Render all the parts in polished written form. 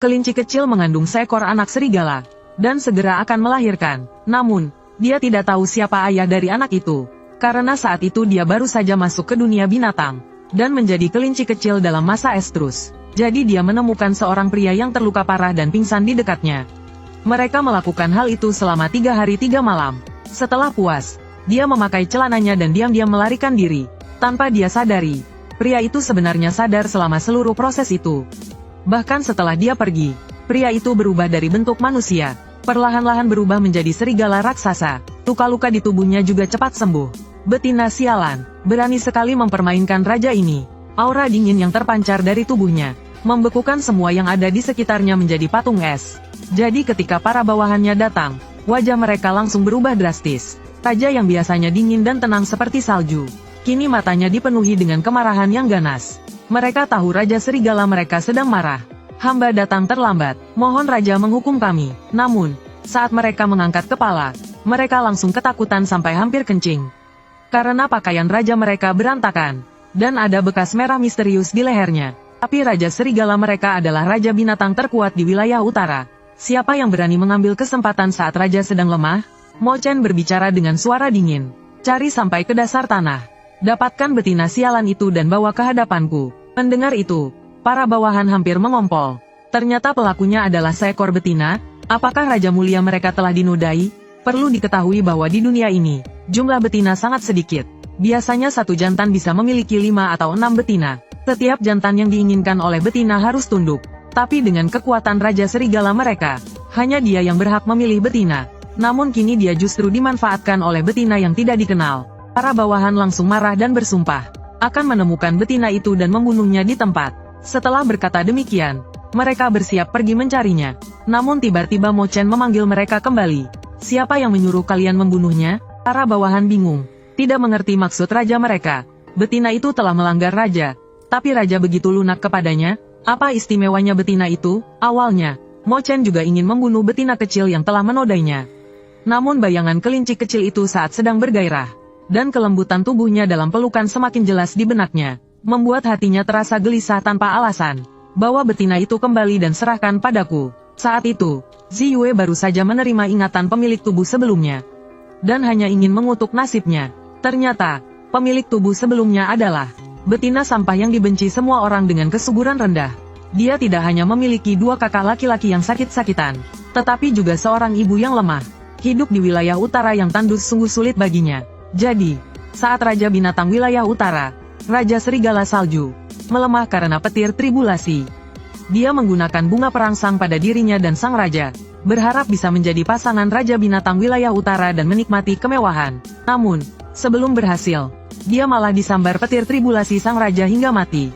Kelinci kecil mengandung seekor anak serigala, dan segera akan melahirkan. Namun, dia tidak tahu siapa ayah dari anak itu, karena saat itu dia baru saja masuk ke dunia binatang, dan menjadi kelinci kecil dalam masa estrus. Jadi dia menemukan seorang pria yang terluka parah dan pingsan di dekatnya. Mereka melakukan hal itu selama 3 hari 3 malam. Setelah puas, dia memakai celananya dan diam-diam melarikan diri. Tanpa dia sadari, pria itu sebenarnya sadar selama seluruh proses itu. Bahkan setelah dia pergi, pria itu berubah dari bentuk manusia, perlahan-lahan berubah menjadi serigala raksasa. Luka-luka di tubuhnya juga cepat sembuh. Betina sialan, berani sekali mempermainkan raja ini. Aura dingin yang terpancar dari tubuhnya, membekukan semua yang ada di sekitarnya menjadi patung es. Jadi ketika para bawahannya datang, wajah mereka langsung berubah drastis. Raja yang biasanya dingin dan tenang seperti salju, kini matanya dipenuhi dengan kemarahan yang ganas. Mereka tahu Raja Serigala mereka sedang marah. Hamba datang terlambat, mohon Raja menghukum kami. Namun, saat mereka mengangkat kepala, mereka langsung ketakutan sampai hampir kencing. Karena pakaian Raja mereka berantakan, dan ada bekas merah misterius di lehernya. Tapi Raja Serigala mereka adalah Raja Binatang terkuat di wilayah utara. Siapa yang berani mengambil kesempatan saat Raja sedang lemah? Mo Chen berbicara dengan suara dingin. Cari sampai ke dasar tanah. Dapatkan betina sialan itu dan bawa ke hadapanku. Mendengar itu, para bawahan hampir mengompol. Ternyata pelakunya adalah seekor betina. Apakah Raja Mulia mereka telah dinodai? Perlu diketahui bahwa di dunia ini, jumlah betina sangat sedikit. Biasanya satu jantan bisa memiliki 5 atau 6 betina. Setiap jantan yang diinginkan oleh betina harus tunduk. Tapi dengan kekuatan Raja Serigala mereka, hanya dia yang berhak memilih betina. Namun kini dia justru dimanfaatkan oleh betina yang tidak dikenal. Para bawahan langsung marah dan bersumpah akan menemukan betina itu dan membunuhnya di tempat. Setelah berkata demikian, mereka bersiap pergi mencarinya. Namun tiba-tiba Mo Chen memanggil mereka kembali. Siapa yang menyuruh kalian membunuhnya? Para bawahan bingung, tidak mengerti maksud raja mereka. Betina itu telah melanggar raja, tapi raja begitu lunak kepadanya. Apa istimewanya betina itu? Awalnya, Mo Chen juga ingin membunuh betina kecil yang telah menodainya. Namun bayangan kelinci kecil itu saat sedang bergairah, dan kelembutan tubuhnya dalam pelukan semakin jelas di benaknya, membuat hatinya terasa gelisah tanpa alasan, bahwa betina itu kembali dan serahkan padaku. Saat itu, Ziyue baru saja menerima ingatan pemilik tubuh sebelumnya, dan hanya ingin mengutuk nasibnya. Ternyata, pemilik tubuh sebelumnya adalah betina sampah yang dibenci semua orang dengan kesuburan rendah. Dia tidak hanya memiliki 2 kakak laki-laki yang sakit-sakitan, tetapi juga seorang ibu yang lemah. Hidup di wilayah utara yang tandus sungguh sulit baginya. Jadi, saat Raja Binatang wilayah utara, Raja Serigala Salju, melemah karena petir tribulasi, dia menggunakan bunga perangsang pada dirinya dan sang raja, berharap bisa menjadi pasangan Raja Binatang wilayah utara dan menikmati kemewahan. Namun, sebelum berhasil, dia malah disambar petir tribulasi sang raja hingga mati.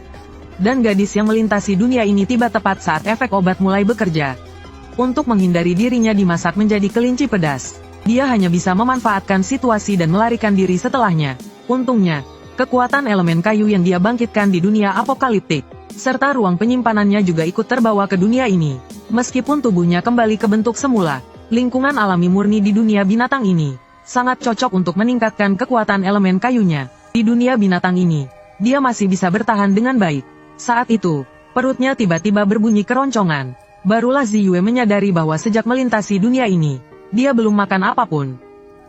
Dan gadis yang melintasi dunia ini tiba tepat saat efek obat mulai bekerja. Untuk menghindari dirinya dimasak menjadi kelinci pedas, dia hanya bisa memanfaatkan situasi dan melarikan diri setelahnya. Untungnya, kekuatan elemen kayu yang dia bangkitkan di dunia apokaliptik, serta ruang penyimpanannya juga ikut terbawa ke dunia ini. Meskipun tubuhnya kembali ke bentuk semula, lingkungan alami murni di dunia binatang ini sangat cocok untuk meningkatkan kekuatan elemen kayunya. Di dunia binatang ini, dia masih bisa bertahan dengan baik. Saat itu, perutnya tiba-tiba berbunyi keroncongan. Barulah Ziyue menyadari bahwa sejak melintasi dunia ini, dia belum makan apapun.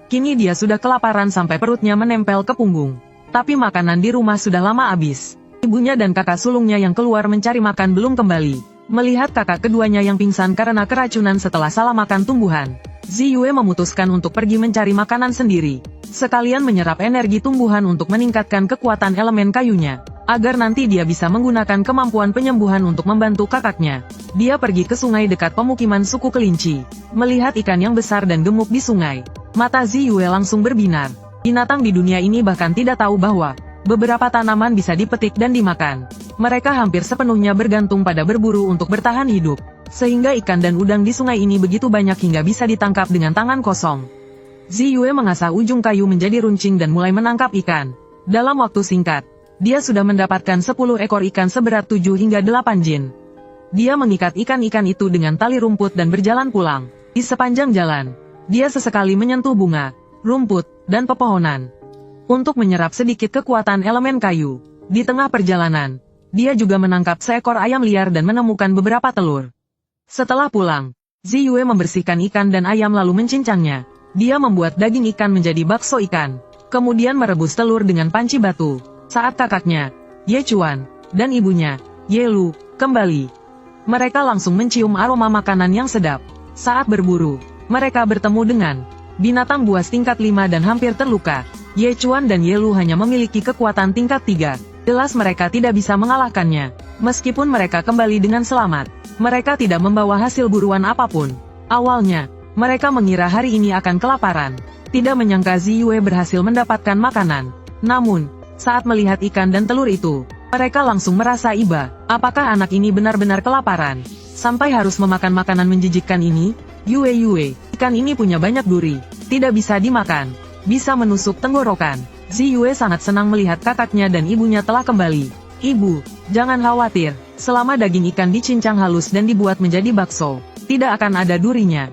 Kini dia sudah kelaparan sampai perutnya menempel ke punggung. Tapi makanan di rumah sudah lama habis. Ibunya dan kakak sulungnya yang keluar mencari makan belum kembali. Melihat kakak keduanya yang pingsan karena keracunan setelah salah makan tumbuhan, Ziyue memutuskan untuk pergi mencari makanan sendiri. Sekalian menyerap energi tumbuhan untuk meningkatkan kekuatan elemen kayunya, agar nanti dia bisa menggunakan kemampuan penyembuhan untuk membantu kakaknya. Dia pergi ke sungai dekat pemukiman suku kelinci. Melihat ikan yang besar dan gemuk di sungai, mata Ziyue langsung berbinar. Binatang di dunia ini bahkan tidak tahu bahwa beberapa tanaman bisa dipetik dan dimakan. Mereka hampir sepenuhnya bergantung pada berburu untuk bertahan hidup, sehingga ikan dan udang di sungai ini begitu banyak hingga bisa ditangkap dengan tangan kosong. Ziyue mengasah ujung kayu menjadi runcing dan mulai menangkap ikan. Dalam waktu singkat, dia sudah mendapatkan 10 ekor ikan seberat 7 hingga 8 jin. Dia mengikat ikan-ikan itu dengan tali rumput dan berjalan pulang. Di sepanjang jalan, dia sesekali menyentuh bunga, rumput, dan pepohonan untuk menyerap sedikit kekuatan elemen kayu. Di tengah perjalanan, dia juga menangkap seekor ayam liar dan menemukan beberapa telur. Setelah pulang, Ziyue membersihkan ikan dan ayam lalu mencincangnya. Dia membuat daging ikan menjadi bakso ikan. Kemudian merebus telur dengan panci batu. Saat kakaknya, Ye Chuan, dan ibunya, Ye Lu, kembali. Mereka langsung mencium aroma makanan yang sedap. Saat berburu, mereka bertemu dengan binatang buas tingkat 5 dan hampir terluka. Ye Chuan dan Ye Lu hanya memiliki kekuatan tingkat 3. Jelas mereka tidak bisa mengalahkannya. Meskipun mereka kembali dengan selamat, mereka tidak membawa hasil buruan apapun. Awalnya, mereka mengira hari ini akan kelaparan. Tidak menyangka Ziyue berhasil mendapatkan makanan. Namun, saat melihat ikan dan telur itu, mereka langsung merasa iba. Apakah anak ini benar-benar kelaparan? Sampai harus memakan makanan menjijikkan ini? Yue, ikan ini punya banyak duri. Tidak bisa dimakan. Bisa menusuk tenggorokan. Ziyue sangat senang melihat kakaknya dan ibunya telah kembali. Ibu, jangan khawatir. Selama daging ikan dicincang halus dan dibuat menjadi bakso, tidak akan ada durinya.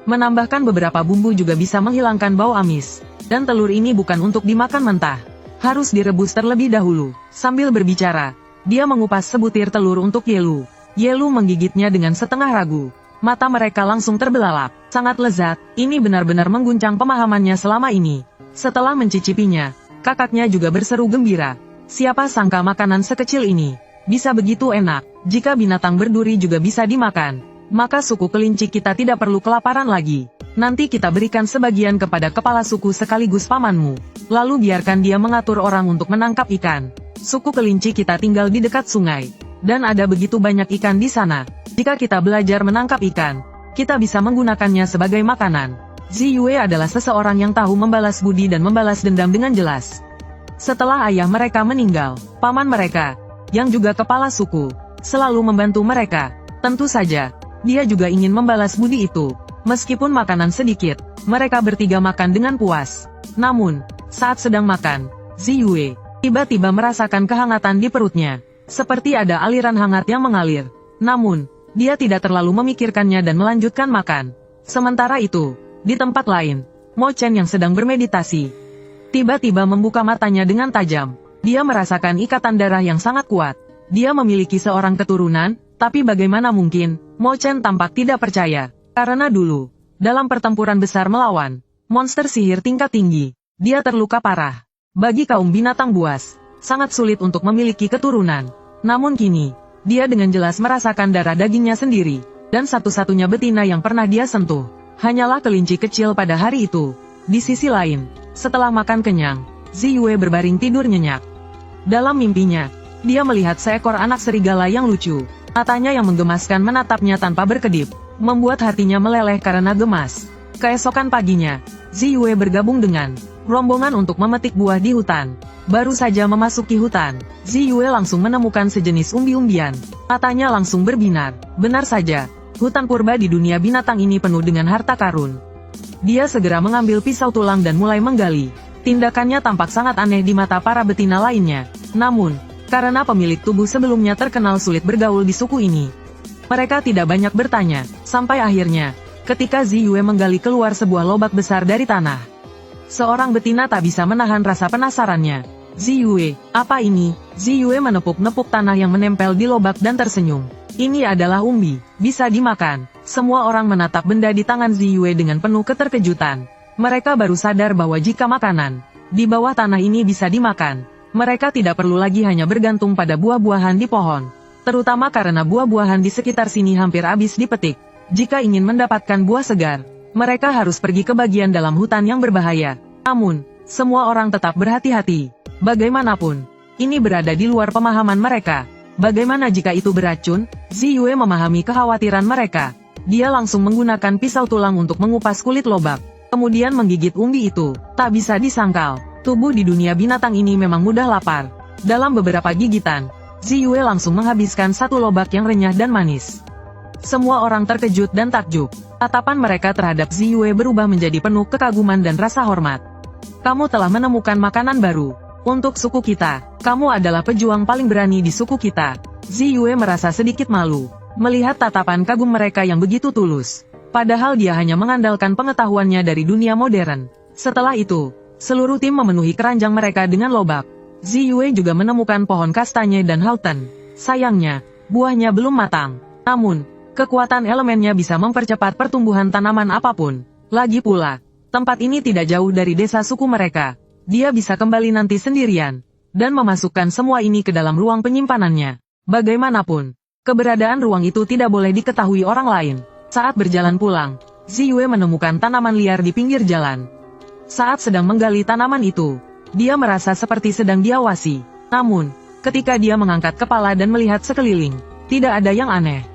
Menambahkan beberapa bumbu juga bisa menghilangkan bau amis. Dan telur ini bukan untuk dimakan mentah. Harus direbus terlebih dahulu. Sambil berbicara, dia mengupas sebutir telur untuk Ye Lu. Ye Lu menggigitnya dengan setengah ragu. Mata mereka langsung terbelalak. Sangat lezat, ini benar-benar mengguncang pemahamannya selama ini. Setelah mencicipinya, kakaknya juga berseru gembira. Siapa sangka makanan sekecil ini bisa begitu enak. Jika binatang berduri juga bisa dimakan, maka suku kelinci kita tidak perlu kelaparan lagi. Nanti kita berikan sebagian kepada kepala suku sekaligus pamanmu. Lalu biarkan dia mengatur orang untuk menangkap ikan. Suku kelinci kita tinggal di dekat sungai. Dan ada begitu banyak ikan di sana. Jika kita belajar menangkap ikan, kita bisa menggunakannya sebagai makanan. Ziyue adalah seseorang yang tahu membalas budi dan membalas dendam dengan jelas. Setelah ayah mereka meninggal, paman mereka, yang juga kepala suku, selalu membantu mereka. Tentu saja, dia juga ingin membalas budi itu. Meskipun makanan sedikit, mereka bertiga makan dengan puas. Namun, saat sedang makan, Ziyue tiba-tiba merasakan kehangatan di perutnya. Seperti ada aliran hangat yang mengalir. Namun, dia tidak terlalu memikirkannya dan melanjutkan makan. Sementara itu, di tempat lain, Mo Chen yang sedang bermeditasi, tiba-tiba membuka matanya dengan tajam. Dia merasakan ikatan darah yang sangat kuat. Dia memiliki seorang keturunan, tapi bagaimana mungkin? Mo Chen tampak tidak percaya. Karena dulu, dalam pertempuran besar melawan monster sihir tingkat tinggi, dia terluka parah. Bagi kaum binatang buas, sangat sulit untuk memiliki keturunan. Namun kini, dia dengan jelas merasakan darah dagingnya sendiri. Dan satu-satunya betina yang pernah dia sentuh, hanyalah kelinci kecil pada hari itu. Di sisi lain, setelah makan kenyang, Ziyue berbaring tidur nyenyak. Dalam mimpinya, dia melihat seekor anak serigala yang lucu. Matanya yang menggemaskan menatapnya tanpa berkedip, membuat hatinya meleleh karena gemas. Keesokan paginya, Ziyue bergabung dengan rombongan untuk memetik buah di hutan. Baru saja memasuki hutan, Ziyue langsung menemukan sejenis umbi-umbian. Matanya langsung berbinar. Benar saja, hutan purba di dunia binatang ini penuh dengan harta karun. Dia segera mengambil pisau tulang dan mulai menggali. Tindakannya tampak sangat aneh di mata para betina lainnya. Namun, karena pemilik tubuh sebelumnya terkenal sulit bergaul di suku ini, mereka tidak banyak bertanya. Sampai akhirnya, ketika Ziyue menggali keluar sebuah lobak besar dari tanah, seorang betina tak bisa menahan rasa penasarannya. Ziyue, apa ini? Ziyue menepuk-nepuk tanah yang menempel di lobak dan tersenyum. Ini adalah umbi, bisa dimakan. Semua orang menatap benda di tangan Ziyue dengan penuh keterkejutan. Mereka baru sadar bahwa jika makanan di bawah tanah ini bisa dimakan, mereka tidak perlu lagi hanya bergantung pada buah-buahan di pohon. Terutama karena buah-buahan di sekitar sini hampir habis dipetik. Jika ingin mendapatkan buah segar, mereka harus pergi ke bagian dalam hutan yang berbahaya. Namun, semua orang tetap berhati-hati. Bagaimanapun, ini berada di luar pemahaman mereka. Bagaimana jika itu beracun? Ziyue memahami kekhawatiran mereka. Dia langsung menggunakan pisau tulang untuk mengupas kulit lobak, kemudian menggigit umbi itu. Tak bisa disangkal, tubuh di dunia binatang ini memang mudah lapar. Dalam beberapa gigitan, Ziyue langsung menghabiskan satu lobak yang renyah dan manis. Semua orang terkejut dan takjub. Tatapan mereka terhadap Ziyue berubah menjadi penuh kekaguman dan rasa hormat. Kamu telah menemukan makanan baru. Untuk suku kita, kamu adalah pejuang paling berani di suku kita. Ziyue merasa sedikit malu melihat tatapan kagum mereka yang begitu tulus. Padahal dia hanya mengandalkan pengetahuannya dari dunia modern. Setelah itu, seluruh tim memenuhi keranjang mereka dengan lobak. Ziyue juga menemukan pohon kastanye dan halten. Sayangnya, buahnya belum matang. Namun, Kekuatan elemennya bisa mempercepat pertumbuhan tanaman apapun. Lagi pula, tempat ini tidak jauh dari desa suku mereka. Dia bisa kembali nanti sendirian, dan memasukkan semua ini ke dalam ruang penyimpanannya. Bagaimanapun, keberadaan ruang itu tidak boleh diketahui orang lain. Saat berjalan pulang, Ziyue menemukan tanaman liar di pinggir jalan. Saat sedang menggali tanaman itu, dia merasa seperti sedang diawasi. Namun, ketika dia mengangkat kepala dan melihat sekeliling, tidak ada yang aneh.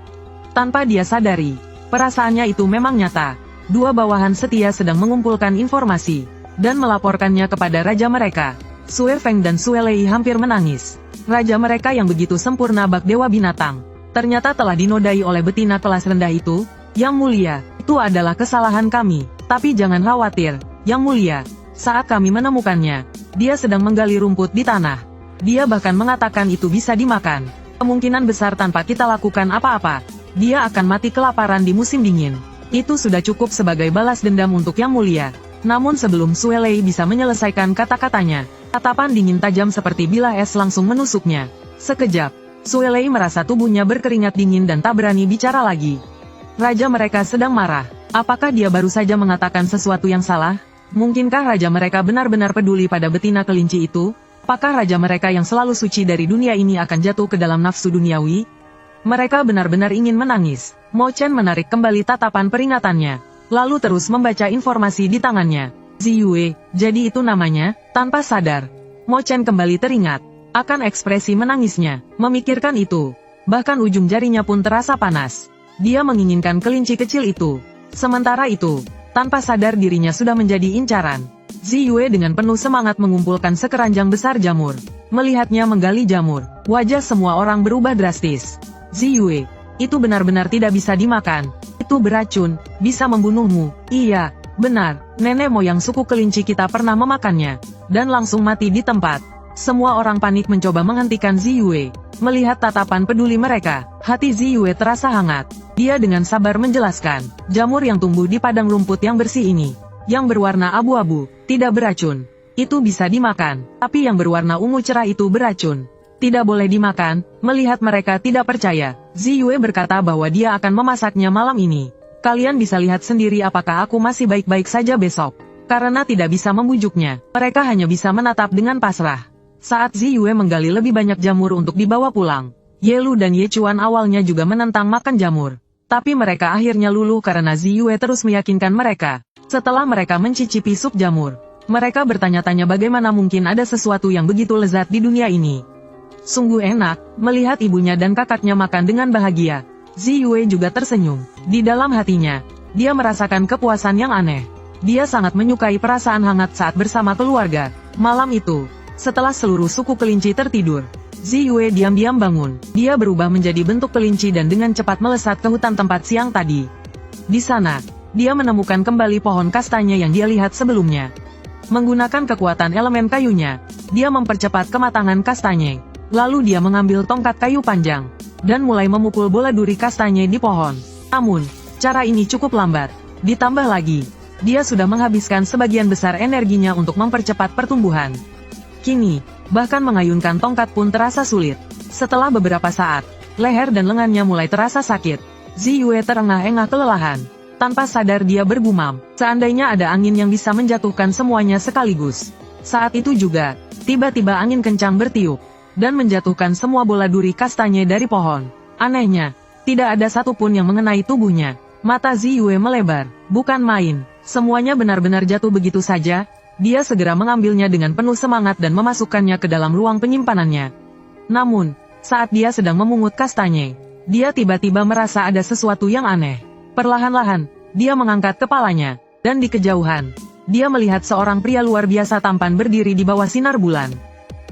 Tanpa dia sadari, perasaannya itu memang nyata. Dua bawahan setia sedang mengumpulkan informasi, dan melaporkannya kepada raja mereka. Sue Feng dan Sue Lei hampir menangis. Raja mereka yang begitu sempurna bak dewa binatang, ternyata telah dinodai oleh betina kelas rendah itu. Yang mulia, itu adalah kesalahan kami. Tapi jangan khawatir, Yang mulia. Saat kami menemukannya, dia sedang menggali rumput di tanah. Dia bahkan mengatakan itu bisa dimakan. Kemungkinan besar tanpa kita lakukan apa-apa, dia akan mati kelaparan di musim dingin. Itu sudah cukup sebagai balas dendam untuk Yang mulia. Namun sebelum Sue Lei bisa menyelesaikan kata-katanya, tatapan dingin tajam seperti bilah es langsung menusuknya. Sekejap, Sue Lei merasa tubuhnya berkeringat dingin dan tak berani bicara lagi. Raja mereka sedang marah. Apakah dia baru saja mengatakan sesuatu yang salah? Mungkinkah raja mereka benar-benar peduli pada betina kelinci itu? Apakah raja mereka yang selalu suci dari dunia ini akan jatuh ke dalam nafsu duniawi? Mereka benar-benar ingin menangis. Mo Chen menarik kembali tatapan peringatannya, lalu terus membaca informasi di tangannya. Ziyue, jadi itu namanya. Tanpa sadar, Mo Chen kembali teringat akan ekspresi menangisnya. Memikirkan itu, bahkan ujung jarinya pun terasa panas. Dia menginginkan kelinci kecil itu. Sementara itu, tanpa sadar dirinya sudah menjadi incaran. Ziyue dengan penuh semangat mengumpulkan sekeranjang besar jamur. Melihatnya menggali jamur, wajah semua orang berubah drastis. Ziyue, itu benar-benar tidak bisa dimakan. Itu beracun, bisa membunuhmu. Iya, benar, nenek moyang suku kelinci kita pernah memakannya, dan langsung mati di tempat. Semua orang panik mencoba menghentikan Ziyue. Melihat tatapan peduli mereka, hati Ziyue terasa hangat. Dia dengan sabar menjelaskan, jamur yang tumbuh di padang rumput yang bersih ini, yang berwarna abu-abu, tidak beracun. Itu bisa dimakan, tapi yang berwarna ungu cerah itu beracun. Tidak boleh dimakan. Melihat mereka tidak percaya, Ziyue berkata bahwa dia akan memasaknya malam ini. Kalian bisa lihat sendiri apakah aku masih baik-baik saja besok. Karena tidak bisa membujuknya, mereka hanya bisa menatap dengan pasrah. Saat Ziyue menggali lebih banyak jamur untuk dibawa pulang, Ye Lu dan Ye Chuan awalnya juga menentang makan jamur. Tapi mereka akhirnya luluh karena Ziyue terus meyakinkan mereka. Setelah mereka mencicipi sup jamur, mereka bertanya-tanya bagaimana mungkin ada sesuatu yang begitu lezat di dunia ini. Sungguh enak, melihat ibunya dan kakaknya makan dengan bahagia. Ziyue juga tersenyum. Di dalam hatinya, dia merasakan kepuasan yang aneh. Dia sangat menyukai perasaan hangat saat bersama keluarga. Malam itu, setelah seluruh suku kelinci tertidur, Ziyue diam-diam bangun. Dia berubah menjadi bentuk kelinci dan dengan cepat melesat ke hutan tempat siang tadi. Di sana, dia menemukan kembali pohon kastanya yang dia lihat sebelumnya. Menggunakan kekuatan elemen kayunya, dia mempercepat kematangan kastanya. Lalu dia mengambil tongkat kayu panjang, dan mulai memukul bola duri kastanya di pohon. Namun, cara ini cukup lambat. Ditambah lagi, dia sudah menghabiskan sebagian besar energinya untuk mempercepat pertumbuhan. Kini, bahkan mengayunkan tongkat pun terasa sulit. Setelah beberapa saat, leher dan lengannya mulai terasa sakit. Ziyue terengah-engah kelelahan. Tanpa sadar dia bergumam, seandainya ada angin yang bisa menjatuhkan semuanya sekaligus. Saat itu juga, tiba-tiba angin kencang bertiup, dan menjatuhkan semua bola duri kastanya dari pohon. Anehnya, tidak ada satupun yang mengenai tubuhnya. Mata Ziyue melebar, bukan main, semuanya benar-benar jatuh begitu saja. Dia segera mengambilnya dengan penuh semangat dan memasukkannya ke dalam ruang penyimpanannya. Namun, saat dia sedang memungut kastanya, dia tiba-tiba merasa ada sesuatu yang aneh. Perlahan-lahan, dia mengangkat kepalanya, dan di kejauhan, dia melihat seorang pria luar biasa tampan berdiri di bawah sinar bulan.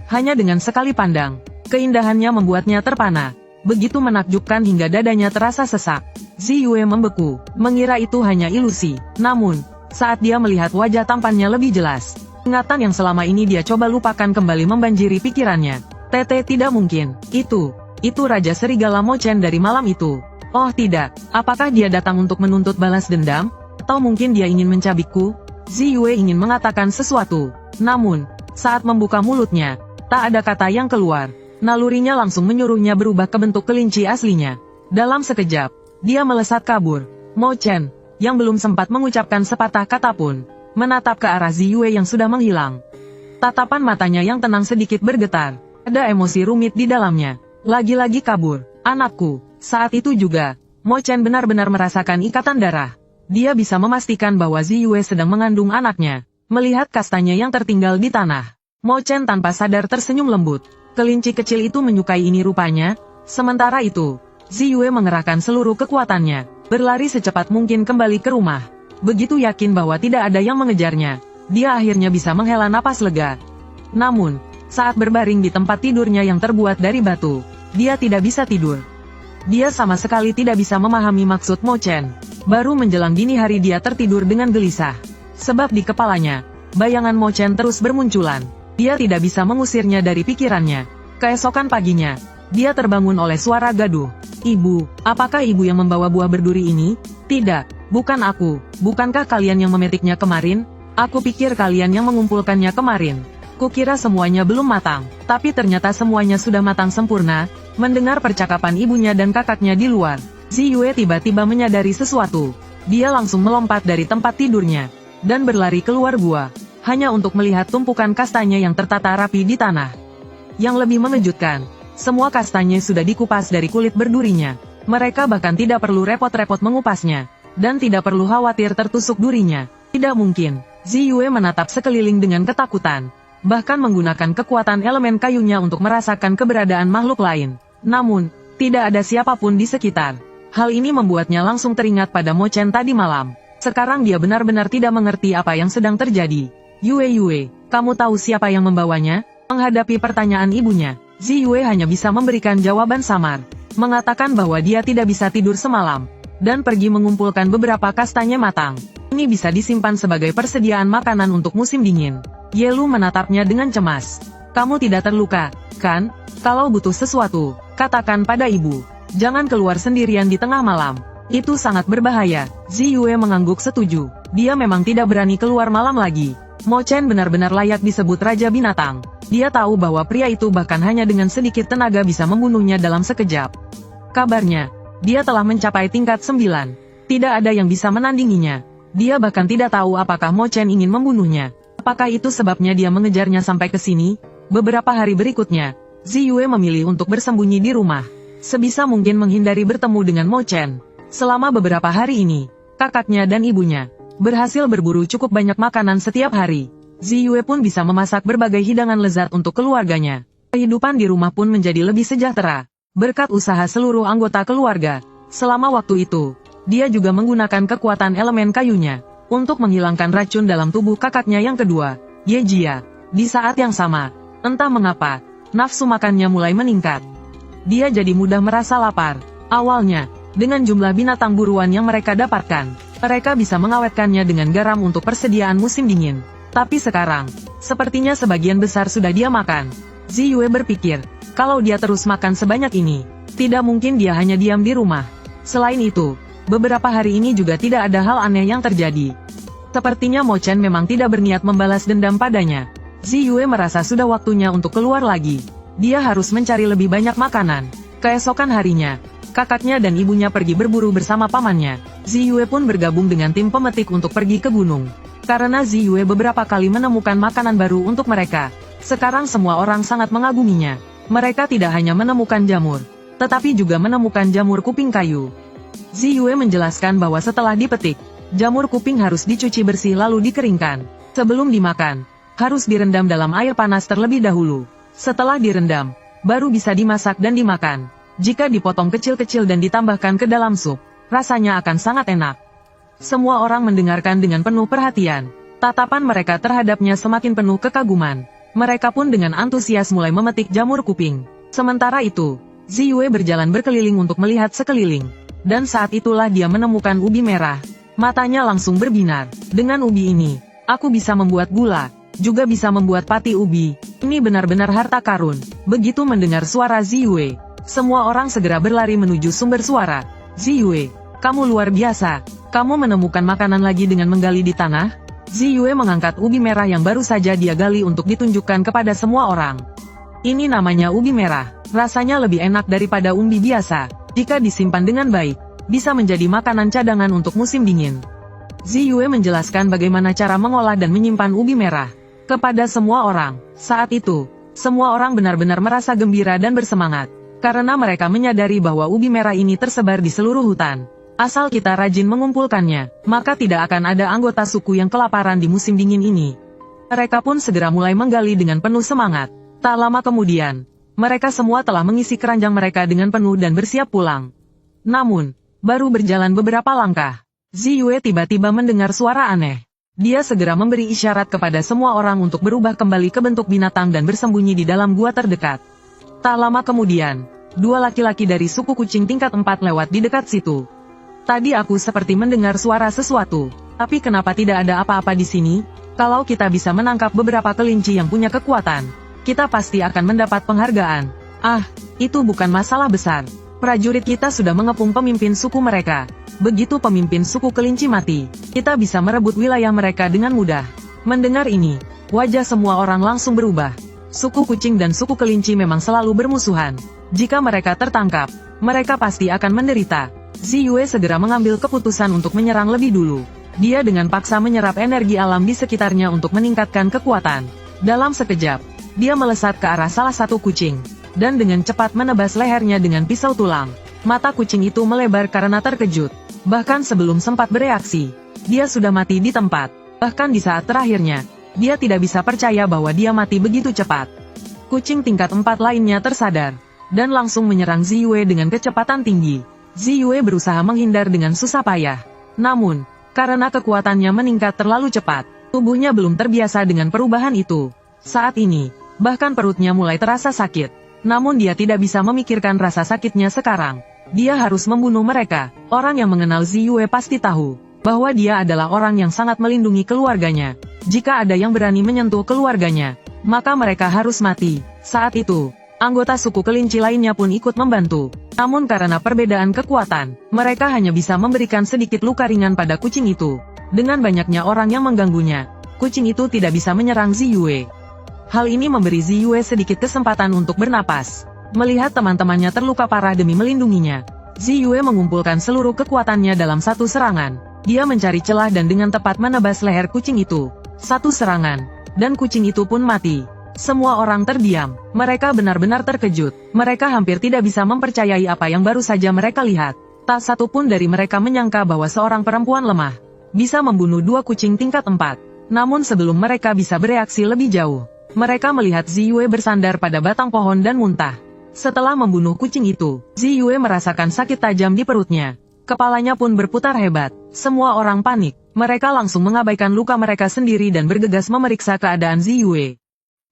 Hanya dengan sekali pandang, keindahannya membuatnya terpana. Begitu menakjubkan hingga dadanya terasa sesak. Ziyue membeku, mengira itu hanya ilusi. Namun, saat dia melihat wajah tampannya lebih jelas, ingatan yang selama ini dia coba lupakan kembali membanjiri pikirannya. Tete tidak mungkin, itu Raja Serigala Mo Chen dari malam itu. Oh tidak, apakah dia datang untuk menuntut balas dendam? Atau mungkin dia ingin mencabikku? Ziyue ingin mengatakan sesuatu. Namun, saat membuka mulutnya, tak ada kata yang keluar. Nalurinya langsung menyuruhnya berubah ke bentuk kelinci aslinya. Dalam sekejap, dia melesat kabur. Mo Chen, yang belum sempat mengucapkan sepatah kata pun, menatap ke arah Ziyue yang sudah menghilang. Tatapan matanya yang tenang sedikit bergetar. Ada emosi rumit di dalamnya. Lagi-lagi kabur, anakku. Saat itu juga, Mo Chen benar-benar merasakan ikatan darah. Dia bisa memastikan bahwa Ziyue sedang mengandung anaknya. Melihat kastanya yang tertinggal di tanah, Mo Chen tanpa sadar tersenyum lembut. Kelinci kecil itu menyukai ini rupanya. Sementara itu, Ziyue mengerahkan seluruh kekuatannya, berlari secepat mungkin kembali ke rumah. Begitu yakin bahwa tidak ada yang mengejarnya, dia akhirnya bisa menghela napas lega. Namun, saat berbaring di tempat tidurnya yang terbuat dari batu, dia tidak bisa tidur. Dia sama sekali tidak bisa memahami maksud Mo Chen. Baru menjelang dini hari dia tertidur dengan gelisah. Sebab di kepalanya, bayangan Mo Chen terus bermunculan. Dia tidak bisa mengusirnya dari pikirannya. Keesokan paginya, dia terbangun oleh suara gaduh. Ibu, apakah ibu yang membawa buah berduri ini? Tidak, bukan aku. Bukankah kalian yang memetiknya kemarin? Aku pikir kalian yang mengumpulkannya kemarin. Kukira semuanya belum matang, tapi ternyata semuanya sudah matang sempurna. Mendengar percakapan ibunya dan kakaknya di luar, Ziyue tiba-tiba menyadari sesuatu. Dia langsung melompat dari tempat tidurnya, dan berlari keluar gua, hanya untuk melihat tumpukan kastanya yang tertata rapi di tanah. Yang lebih mengejutkan, semua kastanya sudah dikupas dari kulit berdurinya. Mereka bahkan tidak perlu repot-repot mengupasnya, dan tidak perlu khawatir tertusuk durinya. Tidak mungkin, Ziyue menatap sekeliling dengan ketakutan. Bahkan menggunakan kekuatan elemen kayunya untuk merasakan keberadaan makhluk lain. Namun, tidak ada siapapun di sekitar. Hal ini membuatnya langsung teringat pada Mo Chen tadi malam. Sekarang dia benar-benar tidak mengerti apa yang sedang terjadi. Yue, kamu tahu siapa yang membawanya? Menghadapi pertanyaan ibunya, Ziyue hanya bisa memberikan jawaban samar. Mengatakan bahwa dia tidak bisa tidur semalam, dan pergi mengumpulkan beberapa kastanya matang. Ini bisa disimpan sebagai persediaan makanan untuk musim dingin. Yelu menatapnya dengan cemas. Kamu tidak terluka, kan? Kalau butuh sesuatu, katakan pada ibu. Jangan keluar sendirian di tengah malam. Itu sangat berbahaya. Ziyue mengangguk setuju. Dia memang tidak berani keluar malam lagi. Mo Chen benar-benar layak disebut Raja Binatang. Dia tahu bahwa pria itu bahkan hanya dengan sedikit tenaga bisa membunuhnya dalam sekejap. Kabarnya, dia telah mencapai tingkat 9. Tidak ada yang bisa menandinginya. Dia bahkan tidak tahu apakah Mo Chen ingin membunuhnya. Apakah itu sebabnya dia mengejarnya sampai ke sini? Beberapa hari berikutnya, Ziyue memilih untuk bersembunyi di rumah. Sebisa mungkin menghindari bertemu dengan Mo Chen. Selama beberapa hari ini, kakaknya dan ibunya berhasil berburu cukup banyak makanan setiap hari. Ziyue pun bisa memasak berbagai hidangan lezat untuk keluarganya. Kehidupan di rumah pun menjadi lebih sejahtera, berkat usaha seluruh anggota keluarga. Selama waktu itu, dia juga menggunakan kekuatan elemen kayunya untuk menghilangkan racun dalam tubuh kakaknya yang kedua, Ye Jia. Di saat yang sama, entah mengapa, nafsu makannya mulai meningkat. Dia jadi mudah merasa lapar. Awalnya, dengan jumlah binatang buruan yang mereka dapatkan, mereka bisa mengawetkannya dengan garam untuk persediaan musim dingin. Tapi sekarang, sepertinya sebagian besar sudah dia makan. Ziyue berpikir, kalau dia terus makan sebanyak ini, tidak mungkin dia hanya diam di rumah. Selain itu, beberapa hari ini juga tidak ada hal aneh yang terjadi. Sepertinya Mo Chen memang tidak berniat membalas dendam padanya. Ziyue merasa sudah waktunya untuk keluar lagi. Dia harus mencari lebih banyak makanan. Keesokan harinya, kakaknya dan ibunya pergi berburu bersama pamannya. Ziyue pun bergabung dengan tim pemetik untuk pergi ke gunung. Karena Ziyue beberapa kali menemukan makanan baru untuk mereka, sekarang semua orang sangat mengaguminya. Mereka tidak hanya menemukan jamur, tetapi juga menemukan jamur kuping kayu. Ziyue menjelaskan bahwa setelah dipetik, jamur kuping harus dicuci bersih lalu dikeringkan. Sebelum dimakan, harus direndam dalam air panas terlebih dahulu. Setelah direndam, baru bisa dimasak dan dimakan. Jika dipotong kecil-kecil dan ditambahkan ke dalam sup, rasanya akan sangat enak. Semua orang mendengarkan dengan penuh perhatian. Tatapan mereka terhadapnya semakin penuh kekaguman. Mereka pun dengan antusias mulai memetik jamur kuping. Sementara itu, Ziyue berjalan berkeliling untuk melihat sekeliling. Dan saat itulah dia menemukan ubi merah. Matanya langsung berbinar. Dengan ubi ini, aku bisa membuat gula, juga bisa membuat pati ubi. Ini benar-benar harta karun. Begitu mendengar suara Ziyue, semua orang segera berlari menuju sumber suara. Ziyue, kamu luar biasa. Kamu menemukan makanan lagi dengan menggali di tanah? Ziyue mengangkat ubi merah yang baru saja dia gali untuk ditunjukkan kepada semua orang. Ini namanya ubi merah. Rasanya lebih enak daripada umbi biasa, jika disimpan dengan baik. bisa menjadi makanan cadangan untuk musim dingin. Ziyue menjelaskan bagaimana cara mengolah dan menyimpan ubi merah kepada semua orang. Saat itu, semua orang benar-benar merasa gembira dan bersemangat, karena mereka menyadari bahwa ubi merah ini tersebar di seluruh hutan. Asal kita rajin mengumpulkannya, maka tidak akan ada anggota suku yang kelaparan di musim dingin ini. Mereka pun segera mulai menggali dengan penuh semangat. Tak lama kemudian, mereka semua telah mengisi keranjang mereka dengan penuh dan bersiap pulang. Namun, baru berjalan beberapa langkah, Ziyue tiba-tiba mendengar suara aneh. Dia segera memberi isyarat kepada semua orang untuk berubah kembali ke bentuk binatang dan bersembunyi di dalam gua terdekat. Tak lama kemudian, dua laki-laki dari suku kucing tingkat 4 lewat di dekat situ. Tadi aku seperti mendengar suara sesuatu, tapi kenapa tidak ada apa-apa di sini? Kalau kita bisa menangkap beberapa kelinci yang punya kekuatan, kita pasti akan mendapat penghargaan. Ah, itu bukan masalah besar. Prajurit kita sudah mengepung pemimpin suku mereka. Begitu pemimpin suku kelinci mati, kita bisa merebut wilayah mereka dengan mudah. Mendengar ini, wajah semua orang langsung berubah. Suku kucing dan suku kelinci memang selalu bermusuhan. Jika mereka tertangkap, mereka pasti akan menderita. Ziyue segera mengambil keputusan untuk menyerang lebih dulu. Dia dengan paksa menyerap energi alam di sekitarnya untuk meningkatkan kekuatan. Dalam sekejap, dia melesat ke arah salah satu kucing, dan dengan cepat menebas lehernya dengan pisau tulang. Mata kucing itu melebar karena terkejut. Bahkan sebelum sempat bereaksi, dia sudah mati di tempat. Bahkan di saat terakhirnya, dia tidak bisa percaya bahwa dia mati begitu cepat. Kucing tingkat 4 lainnya tersadar, dan langsung menyerang Ziyue dengan kecepatan tinggi. Ziyue berusaha menghindar dengan susah payah. Namun, karena kekuatannya meningkat terlalu cepat, tubuhnya belum terbiasa dengan perubahan itu. Saat ini, bahkan perutnya mulai terasa sakit. Namun dia tidak bisa memikirkan rasa sakitnya sekarang. Dia harus membunuh mereka. Orang yang mengenal Ziyue pasti tahu bahwa dia adalah orang yang sangat melindungi keluarganya. Jika ada yang berani menyentuh keluarganya, maka mereka harus mati. Saat itu, anggota suku kelinci lainnya pun ikut membantu. Namun karena perbedaan kekuatan, mereka hanya bisa memberikan sedikit luka ringan pada kucing itu. Dengan banyaknya orang yang mengganggunya, kucing itu tidak bisa menyerang Ziyue. Hal ini memberi Ziyue sedikit kesempatan untuk bernapas. Melihat teman-temannya terluka parah demi melindunginya, Ziyue mengumpulkan seluruh kekuatannya dalam satu serangan. Dia mencari celah dan dengan tepat menebas leher kucing itu. Satu serangan, dan kucing itu pun mati. Semua orang terdiam. Mereka benar-benar terkejut. Mereka hampir tidak bisa mempercayai apa yang baru saja mereka lihat. Tak satu pun dari mereka menyangka bahwa seorang perempuan lemah bisa membunuh dua kucing tingkat 4. Namun sebelum mereka bisa bereaksi lebih jauh, mereka melihat Ziyue bersandar pada batang pohon dan muntah. Setelah membunuh kucing itu, Ziyue merasakan sakit tajam di perutnya. Kepalanya pun berputar hebat. Semua orang panik. Mereka langsung mengabaikan luka mereka sendiri dan bergegas memeriksa keadaan Ziyue.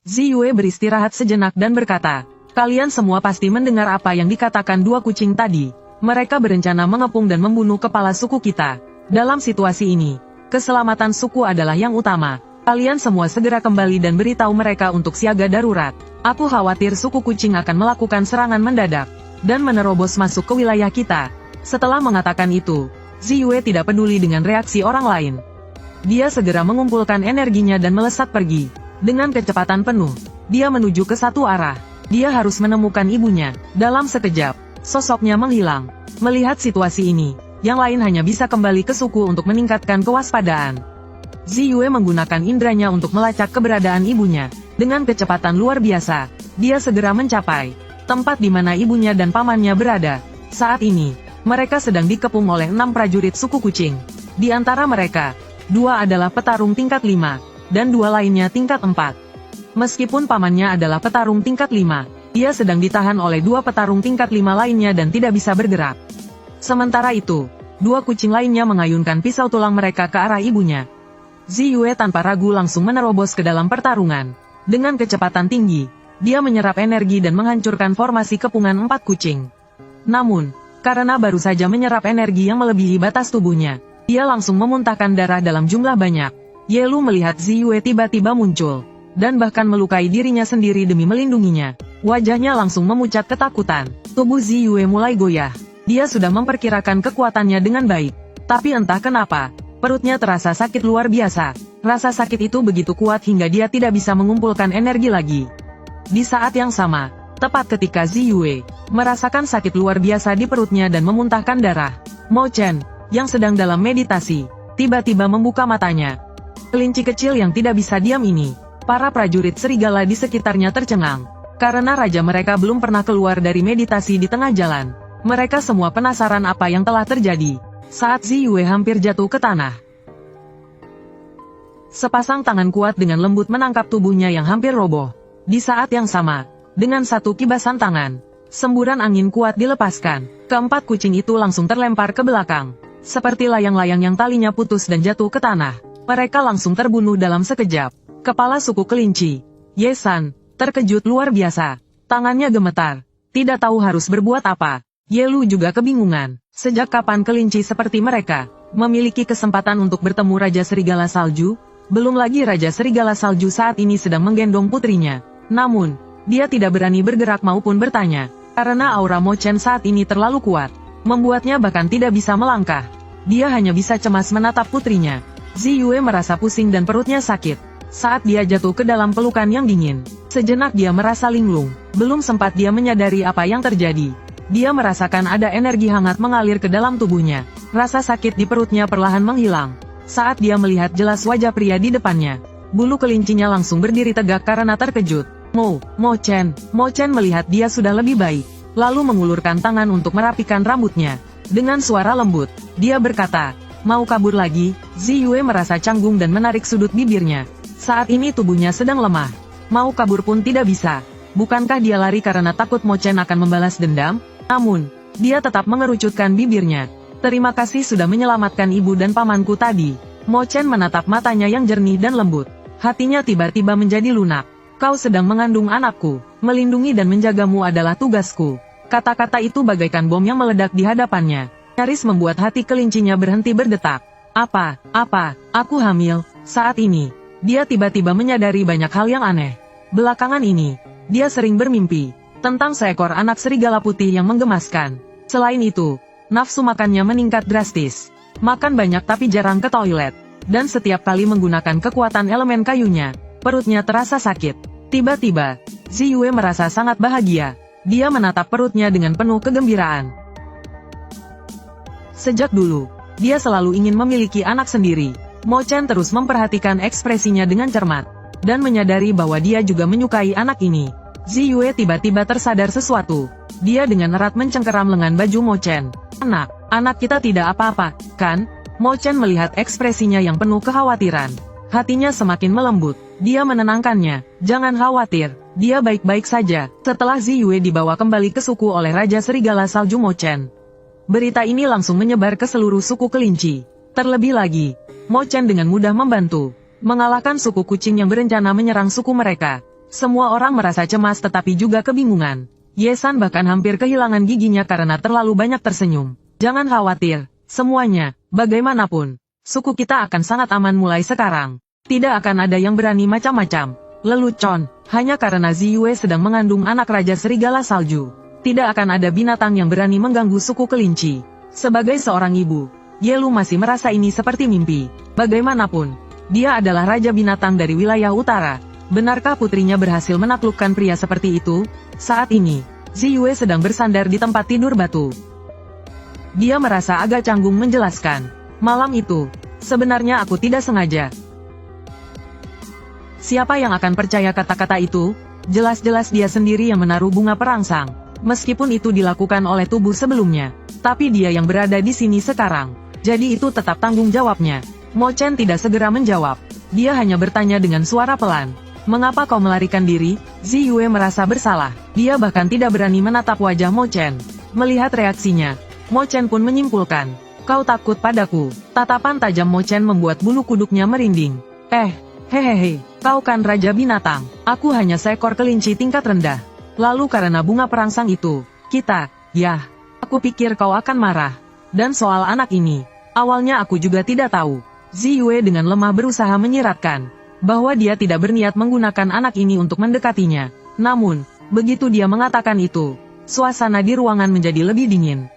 Ziyue beristirahat sejenak dan berkata, "Kalian semua pasti mendengar apa yang dikatakan dua kucing tadi. Mereka berencana mengepung dan membunuh kepala suku kita. Dalam situasi ini, keselamatan suku adalah yang utama. Kalian semua segera kembali dan beritahu mereka untuk siaga darurat. Aku khawatir suku kucing akan melakukan serangan mendadak dan menerobos masuk ke wilayah kita." Setelah mengatakan itu, Ziyue tidak peduli dengan reaksi orang lain. Dia segera mengumpulkan energinya dan melesat pergi. Dengan kecepatan penuh, dia menuju ke satu arah. Dia harus menemukan ibunya. Dalam sekejap, sosoknya menghilang. Melihat situasi ini, yang lain hanya bisa kembali ke suku untuk meningkatkan kewaspadaan. Ziyue menggunakan indranya untuk melacak keberadaan ibunya. Dengan kecepatan luar biasa, dia segera mencapai tempat di mana ibunya dan pamannya berada. Saat ini, mereka sedang dikepung oleh 6 prajurit suku kucing. Di antara mereka, 2 adalah petarung tingkat 5. Dan 2 lainnya tingkat 4. Meskipun pamannya adalah petarung tingkat 5, dia sedang ditahan oleh 2 petarung tingkat 5 lainnya dan tidak bisa bergerak. Sementara itu, 2 kucing lainnya mengayunkan pisau tulang mereka ke arah ibunya. Ziyue tanpa ragu langsung menerobos ke dalam pertarungan. Dengan kecepatan tinggi, dia menyerap energi dan menghancurkan formasi kepungan 4 kucing. Namun, karena baru saja menyerap energi yang melebihi batas tubuhnya, dia langsung memuntahkan darah dalam jumlah banyak. Yelu melihat Ziyue tiba-tiba muncul, dan bahkan melukai dirinya sendiri demi melindunginya. Wajahnya langsung memucat ketakutan. Tubuh Ziyue mulai goyah. Dia sudah memperkirakan kekuatannya dengan baik. Tapi entah kenapa, perutnya terasa sakit luar biasa. Rasa sakit itu begitu kuat hingga dia tidak bisa mengumpulkan energi lagi. Di saat yang sama, Tepat ketika Ziyue merasakan sakit luar biasa di perutnya dan memuntahkan darah, Mo Chen, yang sedang dalam meditasi, tiba-tiba membuka matanya. Kelinci kecil yang tidak bisa diam ini, para prajurit serigala di sekitarnya tercengang. Karena raja mereka belum pernah keluar dari meditasi di tengah jalan. Mereka semua penasaran apa yang telah terjadi. Saat Ziyue hampir jatuh ke tanah, sepasang tangan kuat dengan lembut menangkap tubuhnya yang hampir roboh. Di saat yang sama, dengan satu kibasan tangan, semburan angin kuat dilepaskan. Keempat kucing itu langsung terlempar ke belakang, seperti layang-layang yang talinya putus dan jatuh ke tanah. Mereka langsung terbunuh dalam sekejap. Kepala suku kelinci, Ye San, terkejut luar biasa. Tangannya gemetar, tidak tahu harus berbuat apa. Ye Lu juga kebingungan. Sejak kapan kelinci seperti mereka memiliki kesempatan untuk bertemu Raja Serigala Salju? Belum lagi Raja Serigala Salju saat ini sedang menggendong putrinya. Namun, dia tidak berani bergerak maupun bertanya, karena aura Mo Chen saat ini terlalu kuat, membuatnya bahkan tidak bisa melangkah. Dia hanya bisa cemas menatap putrinya. Ziyue merasa pusing dan perutnya sakit. Saat dia jatuh ke dalam pelukan yang dingin, sejenak dia merasa linglung. Belum sempat dia menyadari apa yang terjadi, dia merasakan ada energi hangat mengalir ke dalam tubuhnya. Rasa sakit di perutnya perlahan menghilang. Saat dia melihat jelas wajah pria di depannya, bulu kelincinya langsung berdiri tegak karena terkejut. Mo Chen melihat dia sudah lebih baik, lalu mengulurkan tangan untuk merapikan rambutnya. Dengan suara lembut, dia berkata, "Mau kabur lagi?" Ziyue merasa canggung dan menarik sudut bibirnya. Saat ini tubuhnya sedang lemah. Mau kabur pun tidak bisa. Bukankah dia lari karena takut Mo Chen akan membalas dendam? Namun, dia tetap mengerucutkan bibirnya. "Terima kasih sudah menyelamatkan ibu dan pamanku tadi." Mo Chen menatap matanya yang jernih dan lembut. Hatinya tiba-tiba menjadi lunak. "Kau sedang mengandung anakku. Melindungi dan menjagamu adalah tugasku." Kata-kata itu bagaikan bom yang meledak di hadapannya. Nyaris membuat hati kelincinya berhenti berdetak. Apa, aku hamil?" Saat ini, dia tiba-tiba menyadari banyak hal yang aneh. Belakangan ini, dia sering bermimpi tentang seekor anak serigala putih yang menggemaskan. Selain itu, nafsu makannya meningkat drastis. Makan banyak tapi jarang ke toilet. Dan setiap kali menggunakan kekuatan elemen kayunya, perutnya terasa sakit. Tiba-tiba, Ziyue merasa sangat bahagia. Dia menatap perutnya dengan penuh kegembiraan. Sejak dulu, dia selalu ingin memiliki anak sendiri. Mo Chen terus memperhatikan ekspresinya dengan cermat, dan menyadari bahwa dia juga menyukai anak ini. Ziyue tiba-tiba tersadar sesuatu. Dia dengan erat mencengkeram lengan baju Mo Chen. Anak kita tidak apa-apa, kan?" Mo Chen melihat ekspresinya yang penuh kekhawatiran. Hatinya semakin melembut. Dia menenangkannya. "Jangan khawatir, dia baik-baik saja." Setelah Ziyue dibawa kembali ke suku oleh Raja Serigala Salju Mo Chen, berita ini langsung menyebar ke seluruh suku kelinci. Terlebih lagi, Mo Chen dengan mudah membantu mengalahkan suku kucing yang berencana menyerang suku mereka. Semua orang merasa cemas tetapi juga kebingungan. Ye San bahkan hampir kehilangan giginya karena terlalu banyak tersenyum. "Jangan khawatir, semuanya, bagaimanapun, suku kita akan sangat aman mulai sekarang. Tidak akan ada yang berani macam-macam." Lelucon, hanya karena Ziyue sedang mengandung anak Raja Serigala Salju, tidak akan ada binatang yang berani mengganggu suku kelinci. Sebagai seorang ibu, Ye Lu masih merasa ini seperti mimpi. Bagaimanapun, dia adalah Raja Binatang dari wilayah utara. Benarkah putrinya berhasil menaklukkan pria seperti itu? Saat ini, Ziyue sedang bersandar di tempat tidur batu. Dia merasa agak canggung menjelaskan. "Malam itu, sebenarnya aku tidak sengaja." Siapa yang akan percaya kata-kata itu? Jelas-jelas dia sendiri yang menaruh bunga perangsang. Meskipun itu dilakukan oleh tubuh sebelumnya, tapi dia yang berada di sini sekarang. Jadi itu tetap tanggung jawabnya. Mo Chen tidak segera menjawab. Dia hanya bertanya dengan suara pelan. "Mengapa kau melarikan diri?" Ziyue merasa bersalah. Dia bahkan tidak berani menatap wajah Mo Chen. Melihat reaksinya, Mo Chen pun menyimpulkan, "Kau takut padaku." Tatapan tajam Mo Chen membuat bulu kuduknya merinding. Hehehe, kau kan Raja Binatang. Aku hanya seekor kelinci tingkat rendah. Lalu karena bunga perangsang itu, aku pikir kau akan marah. Dan soal anak ini, awalnya aku juga tidak tahu." Ziyue dengan lemah berusaha menyiratkan bahwa dia tidak berniat menggunakan anak ini untuk mendekatinya. Namun, begitu dia mengatakan itu, suasana di ruangan menjadi lebih dingin.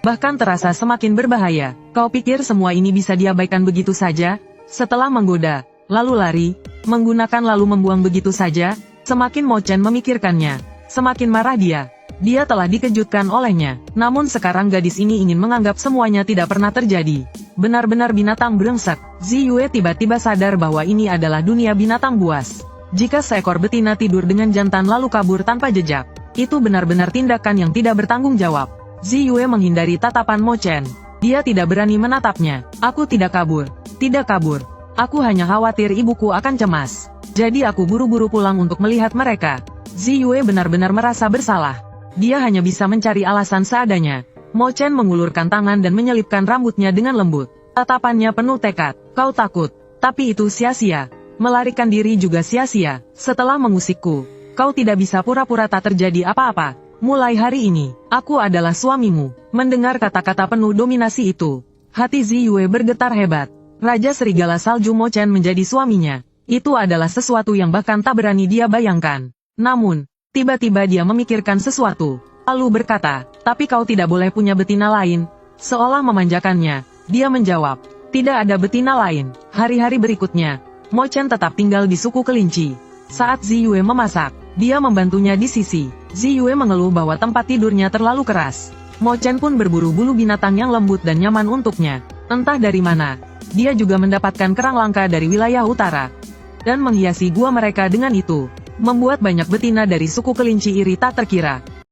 Bahkan terasa semakin berbahaya. "Kau pikir semua ini bisa diabaikan begitu saja? Setelah menggoda, lalu lari, menggunakan lalu membuang begitu saja?" Semakin Mo Chen memikirkannya, Semakin marah dia. Dia telah dikejutkan olehnya. Namun sekarang gadis ini ingin menganggap semuanya tidak pernah terjadi. Benar-benar binatang brengsek. Ziyue tiba-tiba sadar bahwa ini adalah dunia binatang buas. Jika seekor betina tidur dengan jantan lalu kabur tanpa jejak, itu benar-benar tindakan yang tidak bertanggung jawab. Ziyue menghindari tatapan Mo Chen. Dia tidak berani menatapnya. Aku tidak kabur. Tidak kabur. Aku hanya khawatir ibuku akan cemas. Jadi aku buru-buru pulang untuk melihat mereka. Ziyue benar-benar merasa bersalah. Dia hanya bisa mencari alasan seadanya. Mo Chen mengulurkan tangan dan menyelipkan rambutnya dengan lembut. Tatapannya penuh tekad. Kau takut. Tapi itu sia-sia. Melarikan diri juga sia-sia. Setelah mengusikku, kau tidak bisa pura-pura tak terjadi apa-apa. Mulai hari ini, aku adalah suamimu. Mendengar kata-kata penuh dominasi itu, hati Ziyue bergetar hebat. Raja Serigala Salju Mo Chen menjadi suaminya. Itu adalah sesuatu yang bahkan tak berani dia bayangkan. Namun, tiba-tiba dia memikirkan sesuatu. Lalu berkata, tapi kau tidak boleh punya betina lain. Seolah memanjakannya, dia menjawab, tidak ada betina lain. Hari-hari berikutnya, Mo Chen tetap tinggal di suku kelinci. Saat Ziyue memasak, dia membantunya di sisi. Ziyue mengeluh bahwa tempat tidurnya terlalu keras. Mo Chen pun berburu bulu binatang yang lembut dan nyaman untuknya. Entah dari mana, dia juga mendapatkan kerang langka dari wilayah utara. Dan menghiasi gua mereka dengan itu. Membuat banyak betina dari suku kelinci iri tak terkira.